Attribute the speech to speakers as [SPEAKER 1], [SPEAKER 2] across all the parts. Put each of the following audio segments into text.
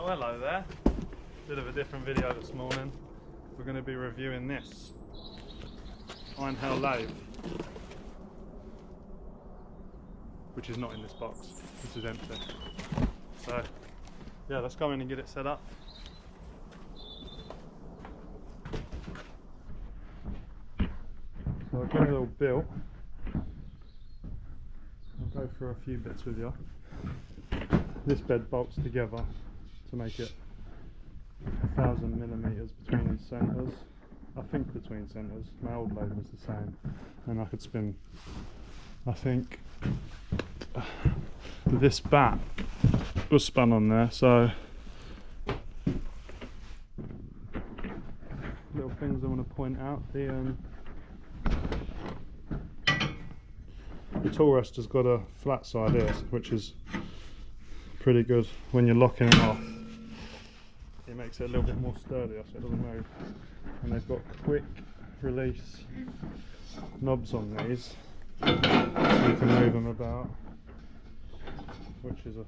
[SPEAKER 1] Oh, hello there. Bit of a different video this morning. We're going to be reviewing this Einhell Lathe, which is not in this box. This is empty. So yeah, let's go in and get it set up. So I've got it all built. I'll go through a few bits with you. This bed bolts together to make it 1000 millimeters between centres. I think between centres. My old lathe was the same, and I could spin. I think this back was spun on there, so little things I want to point out. The tool rest has got a flat side here, which is pretty good when you're locking it off. It makes it a little bit more sturdier so it doesn't move. And they've got quick release knobs on these, so you can move them about, which is a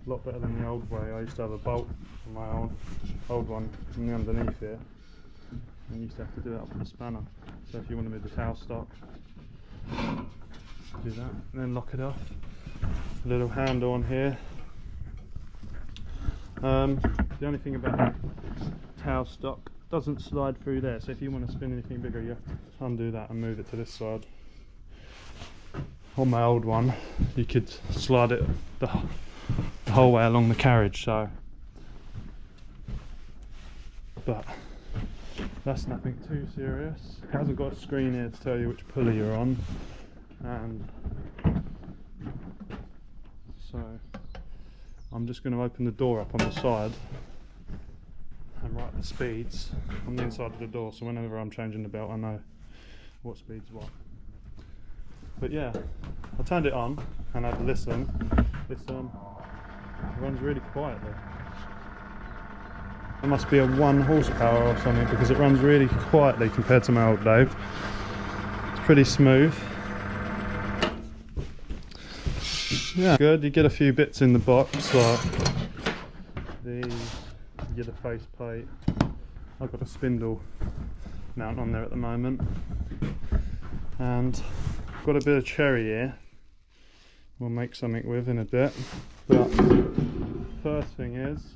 [SPEAKER 1] lot better than the old way. I used to have a bolt on my old one in the underneath here, and you used to have to do it up with a spanner. So if you want to move the towel stock, do that and then lock it off. A little handle on here. The only thing about the towel stock, doesn't slide through there, so if you want to spin anything bigger you have to undo that and move it to this side. On my old one you could slide it the whole way along the carriage, so but that's nothing too serious. It hasn't got a screen here to tell you which pulley you're on, and so I'm just going to open the door up on the side and write the speeds on the inside of the door, so whenever I'm changing the belt I know what speed's what. But yeah, I turned it on and had a listen. It runs really quietly. It must be a 1 horsepower or something, because it runs really quietly compared to my old lathe. It's pretty smooth. Yeah, good. You get a few bits in the box, like these. You get a face plate. I've got a spindle mount on there at the moment, and got a bit of cherry here we'll make something with in a bit. But first thing is,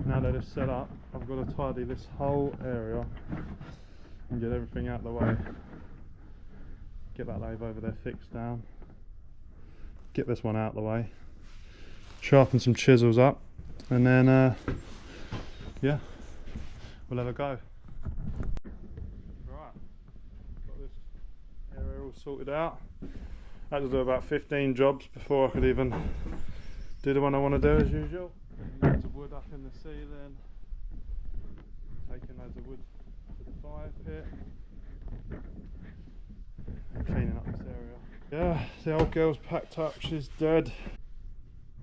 [SPEAKER 1] now that it's set up, I've got to tidy this whole area and get everything out of the way. Get that lathe over there fixed down. Get this one out of the way. Sharpen some chisels up, and then yeah, we'll have a go. Right, got this area all sorted out. I had to do about 15 jobs before I could even do the one I want to do as usual. Loads of wood up in the ceiling, taking loads of wood to the fire pit, and cleaning up this area. Yeah, the old girl's packed up, she's dead.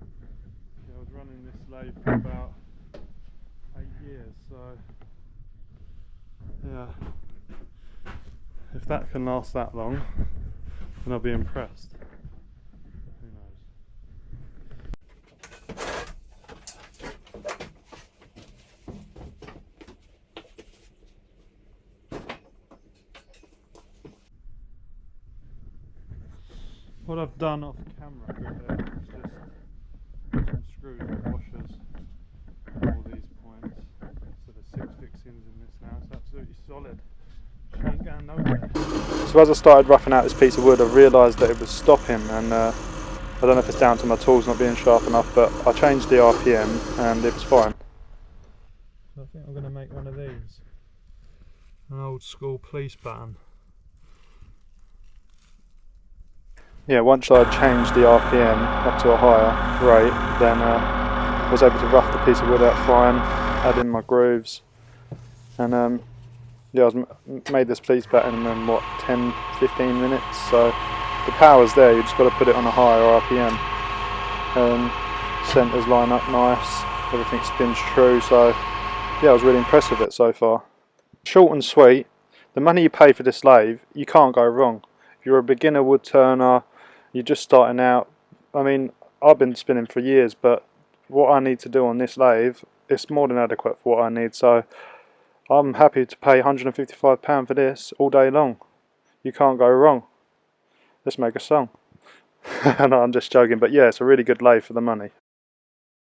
[SPEAKER 1] Yeah, I was running this lathe for about 8 years, so yeah, if that can last that long, then I'll be impressed. Who knows? What I've done off camera is just some screws and washers on all these points. So there's 6 fixings in this now. It's absolutely solid. She ain't going nowhere. So as I started roughing out this piece of wood, I realised that it was stopping, and I don't know if it's down to my tools not being sharp enough, but I changed the RPM and it was fine. So I think I'm going to make one of these. An old school police button. Yeah, once I changed the RPM up to a higher rate, then I was able to rough the piece of wood out fine, add in my grooves, and yeah, I made this police button in what, 10-15 minutes. So the power's there, you just got to put it on a higher RPM. Centres line up nice, everything spins true, so yeah, I was really impressed with it so far. Short and sweet, the money you pay for this lathe, you can't go wrong. If you're a beginner wood turner, you're just starting out, I mean, I've been spinning for years, but what I need to do on this lathe, it's more than adequate for what I need, so I'm happy to pay £155 for this all day long. You can't go wrong. Let's make a song. No, I'm just joking, but yeah, it's a really good lathe for the money.